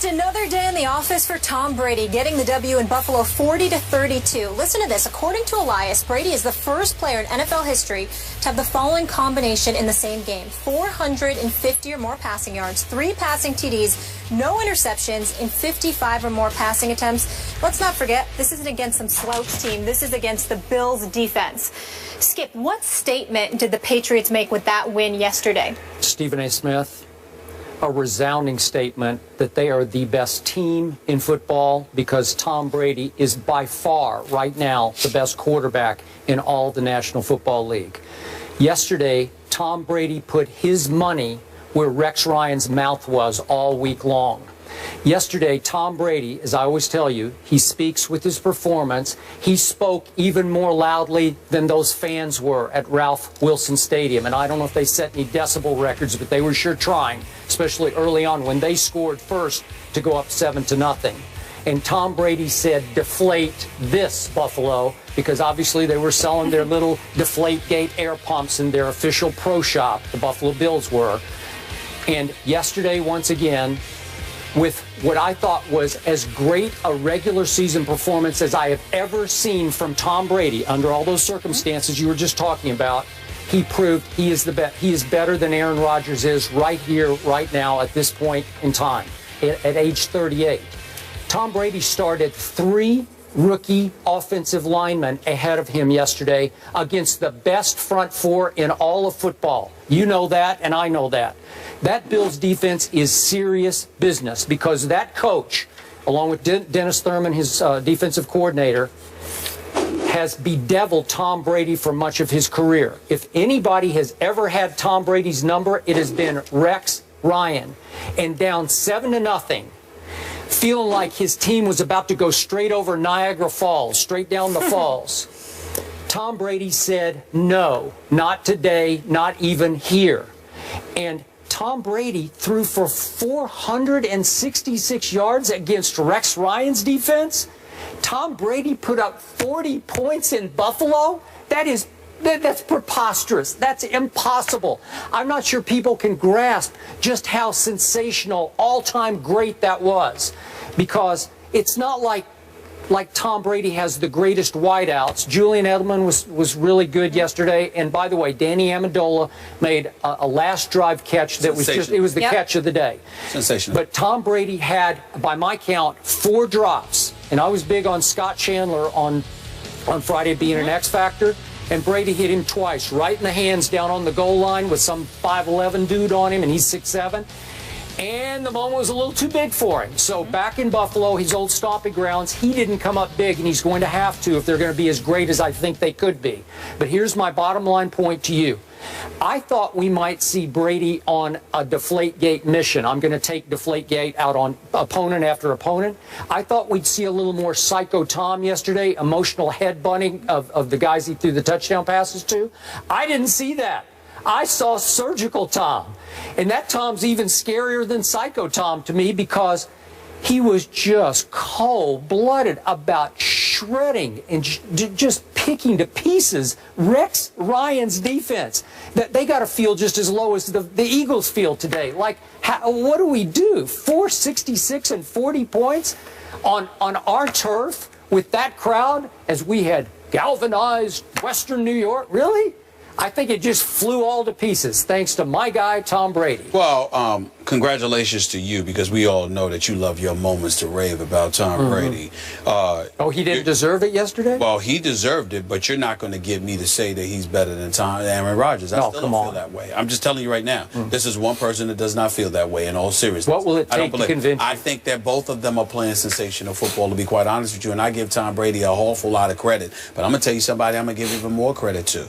another day in the office for Tom Brady, getting the W in Buffalo 40-32. Listen to this. According to Elias, Brady is the first player in NFL history to have the following combination in the same game: 450 or more passing yards, 3 passing TDs, no interceptions, in 55 or more passing attempts. Let's not forget, this isn't against some slouch team. This is against the Bills defense. Skip, what statement did the Patriots make with that win yesterday? Stephen A. Smith, a resounding statement that they are the best team in football because Tom Brady is by far, right now, the best quarterback in all the National Football League. Yesterday, Tom Brady put his money where Rex Ryan's mouth was all week long. Yesterday, Tom Brady, as I always tell you, he speaks with his performance. He spoke even more loudly than those fans were at Ralph Wilson Stadium. And I don't know if they set any decibel records, but they were sure trying, especially early on when they scored first to go up 7-0. And Tom Brady said, "Deflate this, Buffalo," because obviously they were selling their little Deflategate air pumps in their official pro shop, the Buffalo Bills were. And yesterday, once again, with what I thought was as great a regular season performance as I have ever seen from Tom Brady under all those circumstances you were just talking about, he proved he is the best. He is better than Aaron Rodgers is right here, right now, at this point in time, at age 38. Tom Brady started 3 rookie offensive linemen ahead of him yesterday against the best front 4 in all of football. You know that, and I know that. That Bills defense is serious business because that coach, along with Dennis Thurman, his defensive coordinator, has bedeviled Tom Brady for much of his career. If anybody has ever had Tom Brady's number, it has been Rex Ryan. And down 7-0, feeling like his team was about to go straight over Niagara Falls, straight down the falls, Tom Brady said, "No, not today, not even here." And Tom Brady threw for 466 yards against Rex Ryan's defense. Tom Brady put up 40 points in Buffalo. That's preposterous. That's impossible. I'm not sure people can grasp just how sensational, all-time great that was, because it's not like Tom Brady has the greatest wideouts. Julian Edelman was really good yesterday. And by the way, Danny Amendola made a last drive catch that was just, it was the catch of the day. Sensational. But Tom Brady had, by my count, 4 drops. And I was big on Scott Chandler on Friday being an X factor. And Brady hit him twice, right in the hands down on the goal line with some 5'11" dude on him, and he's 6'7". And the moment was a little too big for him. So back in Buffalo, his old stomping grounds, he didn't come up big, and he's going to have to if they're going to be as great as I think they could be. But here's my bottom line point to you. I thought we might see Brady on a Deflategate mission. I'm going to take Deflategate out on opponent after opponent. I thought we'd see a little more Psycho Tom yesterday, emotional headbutting of the guys he threw the touchdown passes to. I didn't see that. I saw Surgical Tom. And that Tom's even scarier than Psycho Tom to me because he was just cold-blooded about shredding and just picking to pieces Rex Ryan's defense. That they got to feel just as low as the Eagles feel today. Like, what do we do? 466 and 40 points on our turf with that crowd as we had galvanized Western New York? Really? I think it just flew all to pieces, thanks to my guy, Tom Brady. Well, congratulations to you, because we all know that you love your moments to rave about Tom Brady. Oh, he didn't deserve it yesterday? Well, he deserved it, but you're not going to get me to say that he's better than Aaron Rodgers. I still don't feel that way. I'm just telling you right now. This is one person that does not feel that way in all seriousness. What will it take to convince you? I think that both of them are playing sensational football, to be quite honest with you, and I give Tom Brady a whole lot of credit. But I'm going to tell you somebody I'm going to give even more credit to.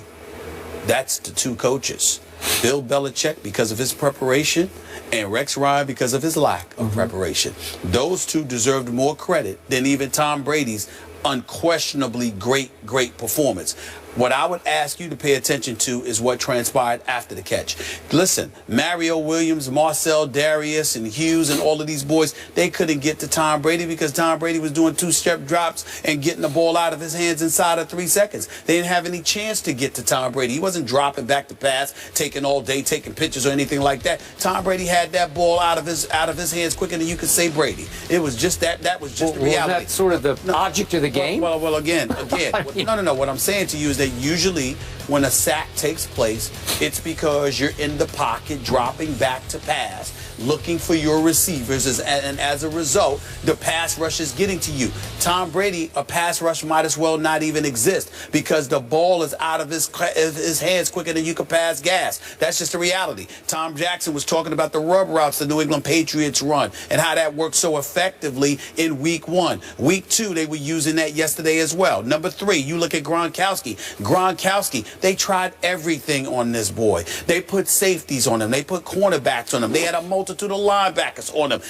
That's the 2 coaches. Bill Belichick, because of his preparation, and Rex Ryan, because of his lack of preparation. Those 2 deserved more credit than even Tom Brady's unquestionably great performance. What I would ask you to pay attention to is what transpired after the catch. Listen, Mario Williams, Marcel Darius, and Hughes, and all of these boys, they couldn't get to Tom Brady because Tom Brady was doing two-step drops and getting the ball out of his hands inside of 3 seconds. They didn't have any chance to get to Tom Brady. He wasn't dropping back to pass, taking all day, taking pictures or anything like that. Tom Brady had that ball out of his hands quicker than you could say Brady. It was just that was just the reality. That's sort of the object of the game. Well, again. No. What I'm saying to you is that usually when a sack takes place, it's because you're in the pocket, dropping back to pass, looking for your receivers, and as a result, the pass rush is getting to you. Tom Brady, a pass rush might as well not even exist because the ball is out of his hands quicker than you can pass gas. That's just the reality. Tom Jackson was talking about the rub routes the New England Patriots run and how that worked so effectively in week 1. Week 2, they were using that yesterday as well. Number 3, you look at Gronkowski. They tried everything on this boy. They put safeties on him. They put cornerbacks on him. They had a multitude of linebackers on him.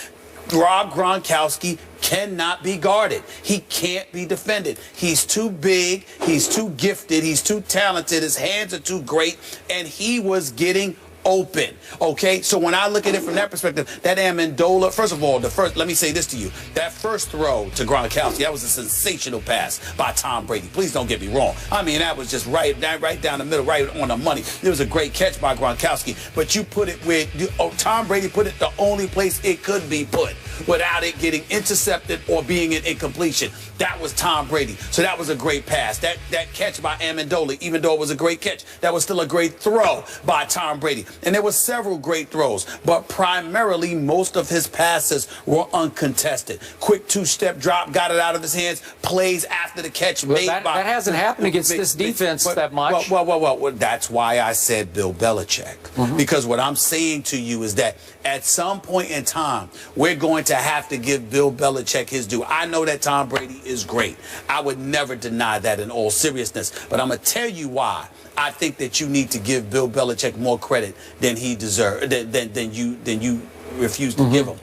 Rob Gronkowski cannot be guarded. He can't be defended. He's too big. He's too gifted. He's too talented. His hands are too great. And he was getting open. Okay, so when I look at it from that perspective, that Amendola, first of all, let me say this to you. That first throw to Gronkowski, that was a sensational pass by Tom Brady. Please don't get me wrong. I mean, that was just right down the middle, right on the money. It was a great catch by Gronkowski, but you put it where Tom Brady put it the only place it could be put without it getting intercepted or being an incompletion. That was Tom Brady. So that was a great pass. That catch by Amendola, even though it was a great catch, that was still a great throw by Tom Brady. And there were several great throws, but primarily most of his passes were uncontested. Quick two-step drop, got it out of his hands, plays after the catch made that hasn't happened against this defense that much. Well, that's why I said Bill Belichick. Because what I'm saying to you is that at some point in time, we're going to have to give Bill Belichick his due. I know that Tom Brady is great. I would never deny that in all seriousness. But I'm going to tell you why I think that you need to give Bill Belichick more credit than he deserves, than you refuse to give him.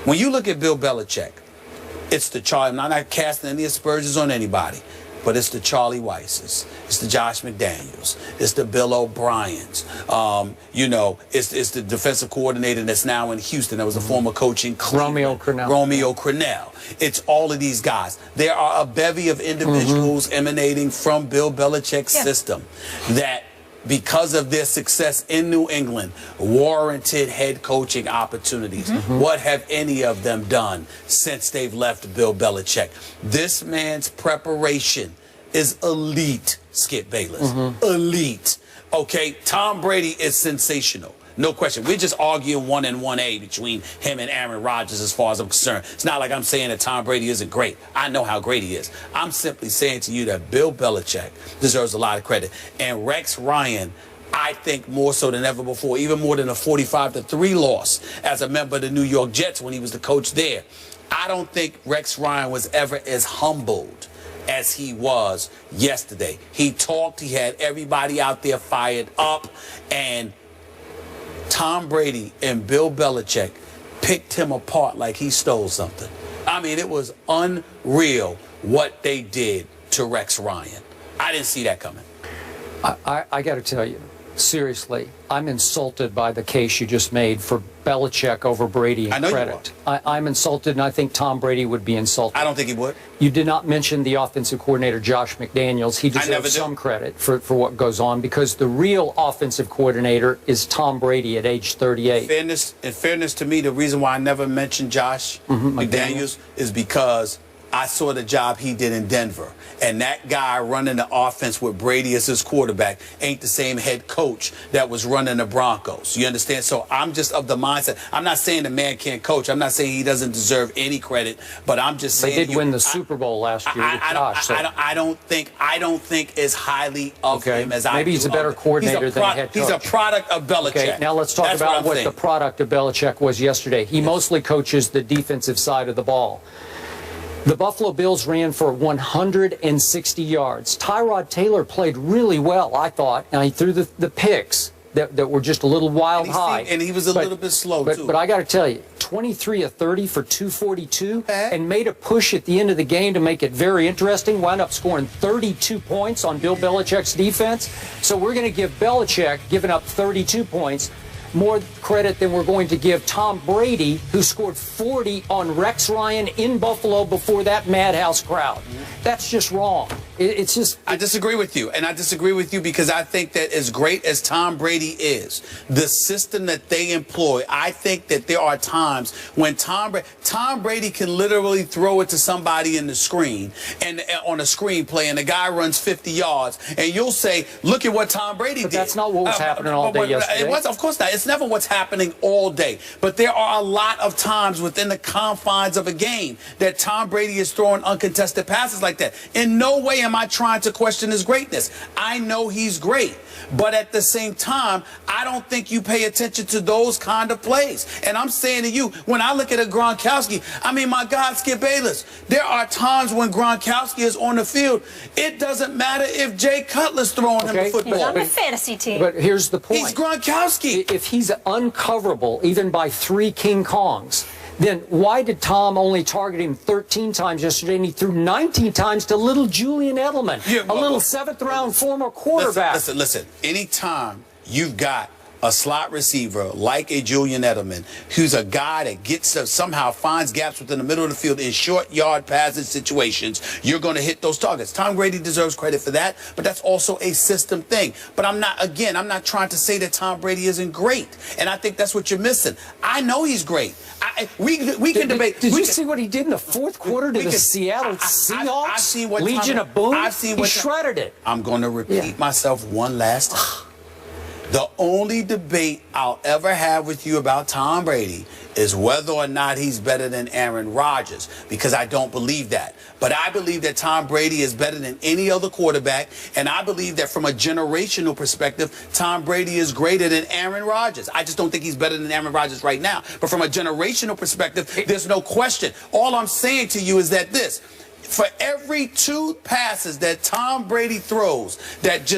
When you look at Bill Belichick, it's the Charlie. I'm not casting any aspersions on anybody, but it's the Charlie Weisses, it's the Josh McDaniels, it's the Bill O'Briens. It's the defensive coordinator that's now in Houston. That was a former coach in Cleveland, Romeo Crennel. It's all of these guys. There are a bevy of individuals emanating from Bill Belichick's system that, because of their success in New England, warranted head coaching opportunities. What have any of them done since they've left Bill Belichick? This man's preparation is elite, Skip Bayless. Elite. Okay, Tom Brady is sensational. No question. We're just arguing 1 and 1A between him and Aaron Rodgers as far as I'm concerned. It's not like I'm saying that Tom Brady isn't great. I know how great he is. I'm simply saying to you that Bill Belichick deserves a lot of credit. And Rex Ryan, I think more so than ever before, even more than a 45-3 loss as a member of the New York Jets when he was the coach there. I don't think Rex Ryan was ever as humbled as he was yesterday. He talked. He had everybody out there fired up, and Tom Brady and Bill Belichick picked him apart like he stole something. I mean, it was unreal what they did to Rex Ryan. I didn't see that coming. I got to tell you, seriously, I'm insulted by the case you just made for Belichick over Brady and credit. I'm insulted, and I think Tom Brady would be insulted. I don't think he would. You did not mention the offensive coordinator, Josh McDaniels. He deserves some credit for what goes on, because the real offensive coordinator is Tom Brady at age 38. In fairness to me, the reason why I never mentioned Josh McDaniels is because I saw the job he did in Denver. And that guy running the offense with Brady as his quarterback ain't the same head coach that was running the Broncos. You understand? So I'm just of the mindset. I'm not saying the man can't coach. I'm not saying he doesn't deserve any credit. But I'm just saying they did win the Super Bowl last year with Josh. I don't think as highly of him as I do. Maybe he's a better coordinator than head coach. He's a product of Belichick. Okay, now let's talk about what the product of Belichick was yesterday. He mostly coaches the defensive side of the ball. The Buffalo Bills ran for 160 yards. Tyrod Taylor played really well, I thought. Now, he threw the picks, that were just a little wild high. And he was a little bit slow, too. But I got to tell you, 23 of 30 for 242 and made a push at the end of the game to make it very interesting. Wound up scoring 32 points on Bill Belichick's defense. So we're going to give Belichick, giving up 32 points, more credit than we're going to give Tom Brady, who scored 40 on Rex Ryan in Buffalo before that madhouse crowd. That's just wrong. It's just... I disagree with you, and I disagree with you because I think that as great as Tom Brady is, the system that they employ, I think that there are times when Tom Brady can literally throw it to somebody in the screen and on a screenplay, and the guy runs 50 yards, and you'll say, look at what Tom Brady did. But that's not what was happening all day yesterday. It was, of course not. It's never what's happening all day. But there are a lot of times within the confines of a game that Tom Brady is throwing uncontested passes like that. In no way am I trying to question his greatness. I know he's great. But at the same time, I don't think you pay attention to those kind of plays. And I'm saying to you, when I look at a Gronkowski, I mean, my God, Skip Bayless, there are times when Gronkowski is on the field. It doesn't matter if Jay Cutler's throwing him the football. He's on the fantasy team. But here's the point. He's Gronkowski. If he's uncoverable, even by 3 King Kongs, then why did Tom only target him 13 times yesterday and he threw 19 times to little Julian Edelman, a little 7th-round former quarterback? Listen. Anytime you've got a slot receiver like a Julian Edelman, who's a guy that gets somehow finds gaps within the middle of the field in short yard passing situations, you're going to hit those targets. Tom Brady deserves credit for that, but that's also a system thing. But I'm not trying to say that Tom Brady isn't great, and I think that's what you're missing. I know he's great. We can debate. Did you see what he did in the 4th quarter to the Seattle Seahawks? I've seen what Legion of Boom. He shredded it. I'm going to repeat myself one last time. The only debate I'll ever have with you about Tom Brady is whether or not he's better than Aaron Rodgers, because I don't believe that. But I believe that Tom Brady is better than any other quarterback, and I believe that from a generational perspective, Tom Brady is greater than Aaron Rodgers. I just don't think he's better than Aaron Rodgers right now. But from a generational perspective, there's no question. All I'm saying to you is that for every 2 passes that Tom Brady throws that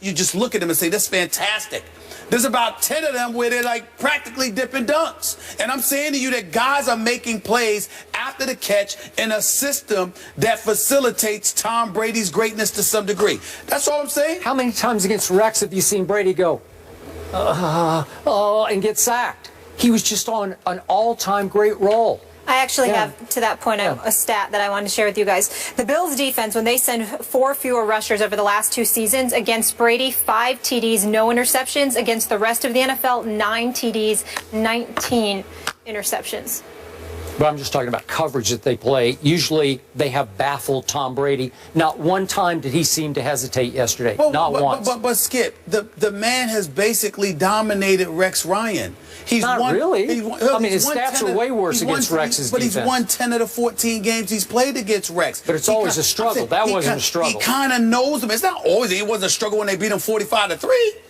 you just look at them and say, that's fantastic. There's about 10 of them where they're like practically dipping dunks. And I'm saying to you that guys are making plays after the catch in a system that facilitates Tom Brady's greatness to some degree. That's all I'm saying. How many times against Rex have you seen Brady go, and get sacked? He was just on an all-time great roll. I actually have, to that point, a stat that I wanted to share with you guys. The Bills' defense, when they send 4 fewer rushers over the last 2 seasons, against Brady, 5 TDs, no interceptions. Against the rest of the NFL, 9 TDs, 19 interceptions. But I'm just talking about coverage that they play. Usually they have baffled Tom Brady. Not one time did he seem to hesitate yesterday. Not once. But Skip, the man has basically dominated Rex Ryan. Not really. I mean, his stats are way worse against Rex's defense. But he's won 10 of the 14 games he's played against Rex. But it's always a struggle. That wasn't a struggle. He kind of knows him. It's not always. It wasn't a struggle when they beat him 45-3.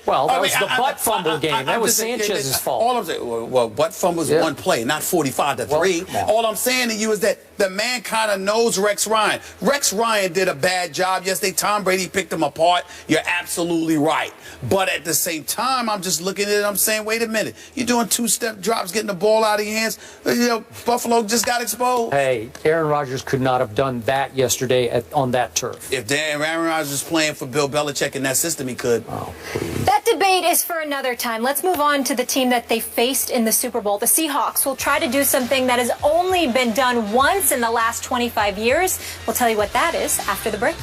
Well, that was the butt fumble game. That was Sanchez's fault. All I'm saying, well, butt fumble was one play, not 45-3. All I'm saying to you is that the man kind of knows Rex Ryan. Rex Ryan did a bad job yesterday. Tom Brady picked him apart. You're absolutely right. But at the same time, I'm just looking at it. I'm saying, wait a minute. You're doing 2-step drops, getting the ball out of your hands. Buffalo just got exposed. Hey, Aaron Rodgers could not have done that yesterday on that turf. If Aaron Rodgers was playing for Bill Belichick in that system, he could. Oh, please. That debate is for another time. Let's move on to the team that they faced in the Super Bowl. The Seahawks will try to do something that has only been done once in the last 25 years. We'll tell you what that is after the break.